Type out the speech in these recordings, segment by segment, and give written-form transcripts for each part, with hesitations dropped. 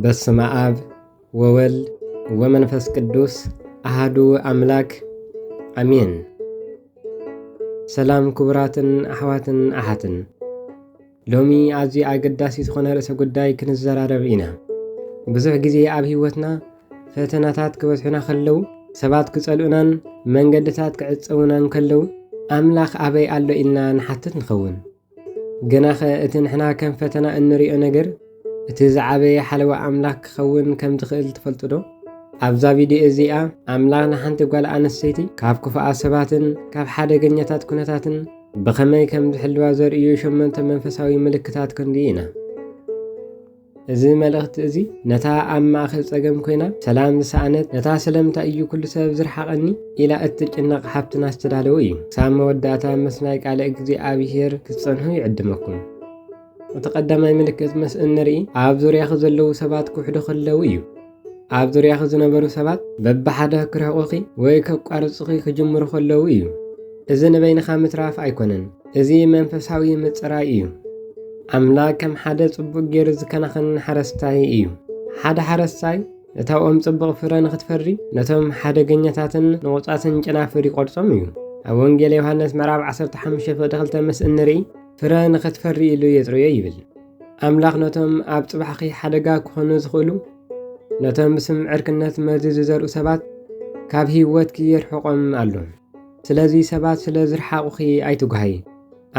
በስመ አብ ወወልድ ወመንፈስ ቅዱስ አሐዱ አምላክ አሜን። ሰላም ክቡራትን ኣሕዋትን ኣሓትን ሎሚ ኣዝዩ ኣገዳሲ ዝኾነ ርእሰ ጉዳይ ክንዘራረብ ኢና። ብዙሕ ግዜ ኣብ ህይወትና ፈተናታት ክበዝሑና ከለው ሰባት ክጸልኡናን መንገድታት ክዕፀውናን ከለው ኣምላኽ ኣበይ ኣሎ ኢልና ንሓትት ንኸውን። ግናኸ እቲ ንሕና ከም ፈተና እንሪኦ ነገር እቲ ዝዓበየ ሓለዋ ኣምላኽ ክኸውን ከም ዝኽእል ትፈልጡ ዶ? ኣብዛ ቪድዮ እዚኣ ኣምላኽ ንሓንቲ ጓል ኣንስተይቲ ካብ ክፉኣት ሰባትን ካብ ሓደገኛታት ኩነታትን ብኸመይ ከም ዝሕልዋ ዘርእዩ 8 መንፈሳዊ ምልክታት ክንርኢ ኢና። እዚ መልእኽቲ እዚ ነታ ኣብ ማእኸል ፀገም ኮይና ሰላም ዝሰኣነት ነታ ስለምንታይ እዩ ኩሉ ሰብ ዝረሓቐኒ ኢላ እትጭነቕ ሓፍትና ዝተዳለወ እዩ። ክሳብ መወዳእታ መስናይ ቃል እግዚኣብሔር ክትጸንሑ ይዕድመኩም። እቲ ቀዳማይ ምልክት መስእን ንርኢ ኣብ ዙርያኺ ዘለዉ ሰባት ክውሕዱ ከለው እዩ። ኣብ ዙርያኺ ዝነበሩ ሰባት በብሓደ ክርሕቑኺ ወይ ከቋርፁኺ ክጅምሩ ከለው እዩ። እዚ ንበይንኻ ምትራፍ ኣይኮነን፣ እዚ መንፈሳዊ ምፅራይ እዩ። ኣምላኽ ከም ሓደ ጽቡቕ ጌሩ ዝከናኸን ሓረስታይ እዩ። ሓደ ሓረስታይ እታኦም ጽቡቕ ፍረ ንኽትፈሪ ነቶም ሓደገኛታትን ንቑፃትን ጨናፍር ይቖርጾም እዩ። ኣብ ወንጌል ዮሃንስ ምዕራፍ 15:2 መስእን ንርኢ ፍረ ንኽትፈሪ ኢሉ የጽርዮ ይብል። ኣምላኽ ነቶም ኣብ ጽባሕኺ ሓደጋ ክኾኑ ዝኽእሉ ነቶም ብስም ዕርክነት መርዚ ዝዘርኡ ሰባት ካብ ህይወትኪ የርሕቖም ኣሎ። ስለዚ ሰባት ስለ ዝረሓቑኺ ኣይትጓሂ፣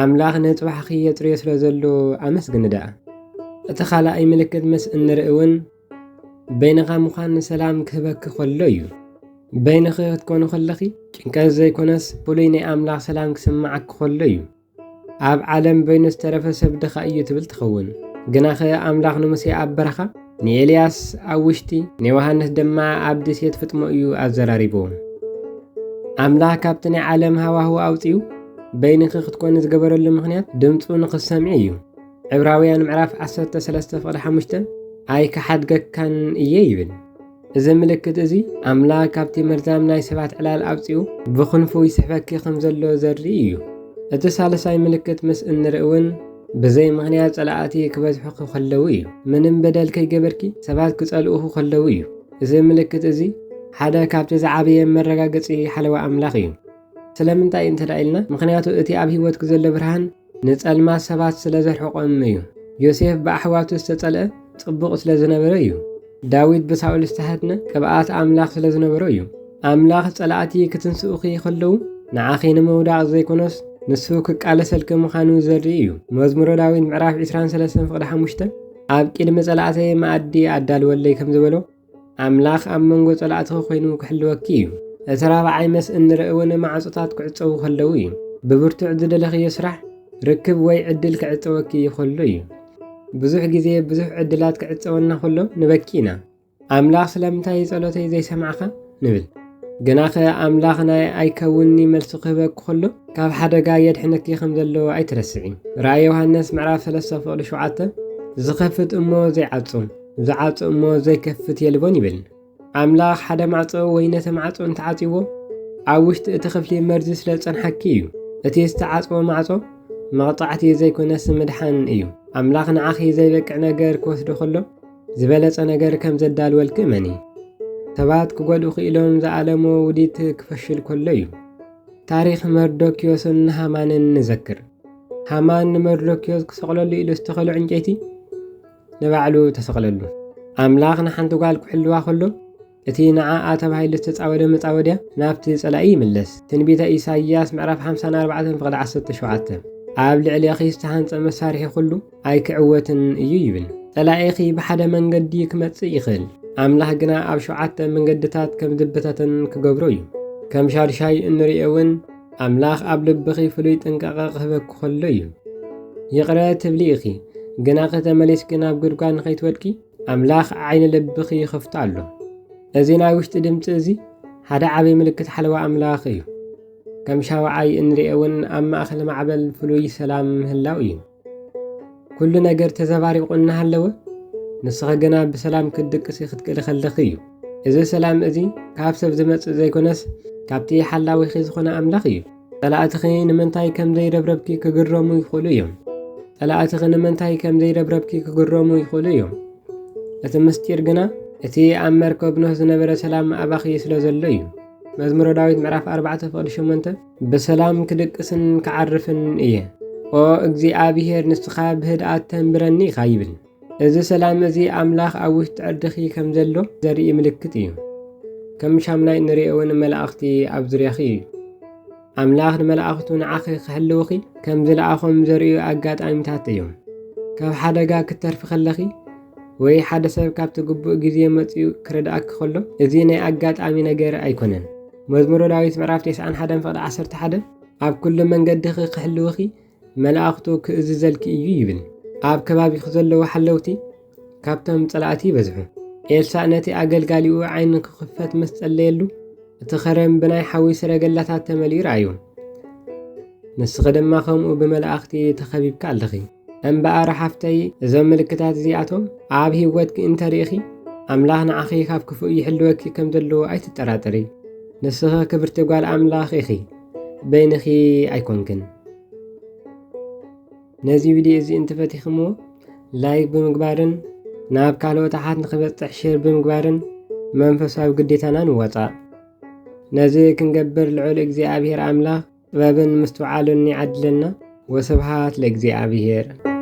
ኣምላኽ ንጽባሕኺ የጽርዮ ስለ ዘሎ ኣመስግኒ ደኣ። እቲ ካልኣይ ምልክት መስእን ንርኢ እውን በይንኻ ምዃን ሰላም ክህበኪ ከሎ እዩ። በይንኺ ክትኮኑ ከለኺ ጭንቀት ዘይኮነስ ፍሉይ ናይ ኣምላኽ ሰላም ክስማዓኪ ከሎ እዩ። ኣብ ዓለም በይኑ ዝተረፈ ሰብ ድኻ እዩ ትብል ትኸውን። ግናኸ ኣምላኽ ንሙሴ ኣብ በረኻ ንኤልያስ ኣብ ውሽጢ ንዮሃንስ ድማ ኣብ ደሴት ፍጥሞ እዩ ኣዘራሪቦ። ኣምላኽ ካብቲ ናይ ዓለም ሃዋህው ኣውፂኡ በይንኺ ክትኮኑ ዝገበረሉ ምኽንያት ድምፁ ንኽሰምዒ እዩ። ዕብራውያን ምዕራፍ 13:5 ኣይከሓድገካን እየ ይብል። እዚ ምልክት እዚ ኣምላኽ ካብቲ መርዛም ናይ ሰባት ዕላል ኣውፂኡ ብኽንፉ ይስሕበኪ ከም ዘሎ ዘርኢ እዩ። እቲ ሳልሳይ ምልክት መስእን ንርኢ እውን ብዘይ ምኽንያት ጸላእቲ ክበዝሑኺ ከለው እዩ። ምንም በደል ከይገበርኪ ሰባት ክጸልኡኹ ከለው እዩ። እዚ ምልክት እዚ ሓደ ካብቲ ዝዓበየ መረጋገፂ ሓለዋ ኣምላኽ እዩ። ስለምንታይ እንተዳ ኢልና ምኽንያቱ እቲ ኣብ ህይወትኩ ዘሎ ብርሃን ንጸልማት ሰባት ስለ ዘርሕቖም እዩ። ዮሴፍ ብኣሕዋቱ ዝተጸልአ ጽቡቕ ስለ ዝነበረ እዩ። ዳዊት ብሳኡል ዝተሃድነ ቅብኣት ኣምላኽ ስለ ዝነበረ እዩ። ኣምላኽ ጸላእቲ ክትንስኡኺ ከለው ንዓኺ ንምውዳቕ ዘይኮነስ ንሱ ክቃለሰልኪ ምዃኑ ዘርኢ እዩ። መዝሙረ ዳዊት ምዕራፍ 23:5 ኣብ ቅድሚ ጸላእተይ መኣዲ ኣዳልወለይ ከም ዝበሎ ኣምላኽ ኣብ መንጎ ጸላእትኺ ኮይኑ ክሕልወኪ እዩ። እቲ ራብዓይ መስእን ንርኢ እውን ማዕጾታት ክዕፀዉ ከለው እዩ። ብብርቱዕ ዝደለኽዮ ስራሕ ርክብ ወይ ዕድል ክዕፀወኪ ከሎ እዩ። ብዙሕ ግዜ ብዙሕ ዕድላት ክዕፀወና ከሎ ንበኪ ኢና። ኣምላኽ ስለምንታይ ጸሎተይ ዘይሰማዕኻ ንብል። ግናኸ ኣምላኽ ናይ ኣይከውኒ መልሲ ክህበኪ ከሎ ካብ ሓደጋ የድሕነኪ ከም ዘሎ ኣይትረስዒ። ራእይ ዮሃንስ ምዕራፍ 3:7 ዝኸፍት እሞ ዘይዓጹ ዝዓጹ እሞ ዘይከፍት የልቦን ይብል። ኣምላኽ ሓደ ማዕጾ ወይ ነቲ ማዕጾ እንተዓጺዎ ኣብ ውሽጢ እቲ ክፍሊ መርዚ ስለ ጸንሐኪ እዩ። እቲ ዝተዓጽዎ ማዕጾ መቕጻዕቲ ዘይኮነስ ምድሓን እዩ። ኣምላኽ ንዓኺ ዘይበቅዕ ነገር ክወስዶ ከሎ ዝበለጸ ነገር ከም ዘዳልወልኪ እመኒ። ሰባት ክጎድኡ ኢሎም ዝኣለሞ ውዲት ክፈሽል ከሎ እዩ። ታሪኽ መርዶክዮስን ሃማንን ንዘክር። ሃማን ንመርዶክዮስ ክሰቕለሉ ኢሉ ዝተኸሎ ዕንጨይቲ ንባዕሉ ተሰቕለሉ። ኣምላኽ ንሓንቲ ጓል ክሕልዋ ከሎ እቲ ንዓኣ ተባሂሉ ዝተፃወደ መፃወድያ ናብቲ ጸላኢ ይምለስ። ትንቢተ ኢሳይያስ ምዕራፍ 54:17 ኣብ ልዕሊኺ ዝተሃንፀ መሳርሒ ኩሉ ኣይክዕወትን እዩ ይብል። ጸላኢኺ ብሓደ መንገዲ ክመጽእ ይኽእል፣ ኣምላኽ ግና ኣብ 7 መንገድታት ከም ዝብታተን ክገብሮ እዩ። ከም ሻድሻይ እንሪኦ እውን ኣምላኽ ኣብ ልብኺ ፍሉይ ጥንቃቐ ክህበኪ ከሎ እዩ። ይቕረ ትብሊ ኢኺ ግና ከተመሊስኪ ናብ ጉድጓድ ንኸይትወድቂ ኣምላኽ ዓይኒ ልብኺ ይኸፍቶ ኣሎ። እዚ ናይ ውሽጢ ድምፂ እዚ ሓደ ዓበይ ምልክት ሓለዋ ኣምላኽ እዩ። ከም ሻውዓይ እንሪኦ እውን ኣብ ማእኸል ማዕበል ፍሉይ ሰላም ምህላው እዩ። ኩሉ ነገር ተዘባሪቑ እናሃለወ ንስኺ ግና ብሰላም ክትድቅሲ ክትክእል ከለኺ እዩ። እዚ ሰላም እዚ ካብ ሰብ ዝመጽእ ዘይኮነስ ካብቲ ሓላዊኺ ዝኾነ ኣምላኽ እዩ። ጸላእትኺ ንምንታይ ከም ዘይረብረብኪ ክግረሙ ይኽእሉ እዮም። ጸላእትኺ ንምንታይ ከም ዘይረብረብኪ ክግረሙ ይኽእሉ እዮም። እቲ ምስጢር ግና እቲ ኣብ መርከብ ኖህ ዝነበረ ሰላም ኣባኺ ስለ ዘሎ እዩ። መዝሙረ ዳዊት ምዕራፍ 4:8 ብሰላም ክድቅስን ክዓርፍን እየ ኦ እግዚኣብሔር ንስኻ ብህድኣት ተንብረኒ ኢኻ ይብል። እዚ ሰላም እዚ ኣምላኽ ኣብ ውሽጢ ዕርድኺ ከም ዘሎ ዘርኢ ምልክት እዩ። ከም ሻምናይ እንሪኦ እውን መላእኽቲ ኣብ ዙርያኺ እዩ። ኣምላኽ ንመላእኽቱ ንዓኺ ክሕልውኺ ከም ዝለኣኾም ዘርእዩ ኣጋጣሚታት እዮም። ካብ ሓደጋ ክትተርፊ ከለኺ ወይ ሓደ ሰብ ካብቲ ግቡእ ግዜ መፂኡ ክረዳእክ ከሎ እዚ ናይ ኣጋጣሚ ነገር ኣይኮነን። መዝሙረ ዳዊት ምዕራፍ 91:11 ኣብ ኩሉ መንገድኺ ክሕልውኺ መላእኽቱ ክእዝዘልኪ እዩ ይብል። ኣብ ከባቢኹ ዘለዉ ሓለውቲ ካብቶም ጸላእቲ ይበዝሑ። ኤልሳዕ ነቲ ኣገልጋሊኡ ዓይኑ ክኽፈት ምስ ጸለየሉ እቲ ኸረም ብናይ ሓዊ ሰረገላታት ተመሊኡ ረኣዩ። ንስኺ ድማ ከምኡ ብመላእኽቲ ተኸቢብካ ኣለኺ። እምበኣር ሓፍተይ እዞም ምልክታት እዚኣቶም ኣብ ህይወትኪ እንተሪኢኺ ኣምላኽ ንዓኺ ካብ ክፉእ ይሕልወኪ ከም ዘለዎ ኣይትጠራጠሪ። ንስኺ ክብርቲ ጓል ኣምላኽ ኢኺ፣ በይንኺ ኣይኮንክን። ነዚ ቪድዮ እዚ እንትፈቲኽምዎ ላይክ ብምግባርን ናብ ካልኦት ኣሓት ንኽበፅሕ ሼር ብምግባርን መንፈሳዊ ግዴታና ንወፃእ። ነዚ ክንገብር ልዑል እግዚኣብሔር ኣምላኽ ጥበብን ምስትውዓልን ይዓድለና። ወስብሃት ለእግዚኣብሔር።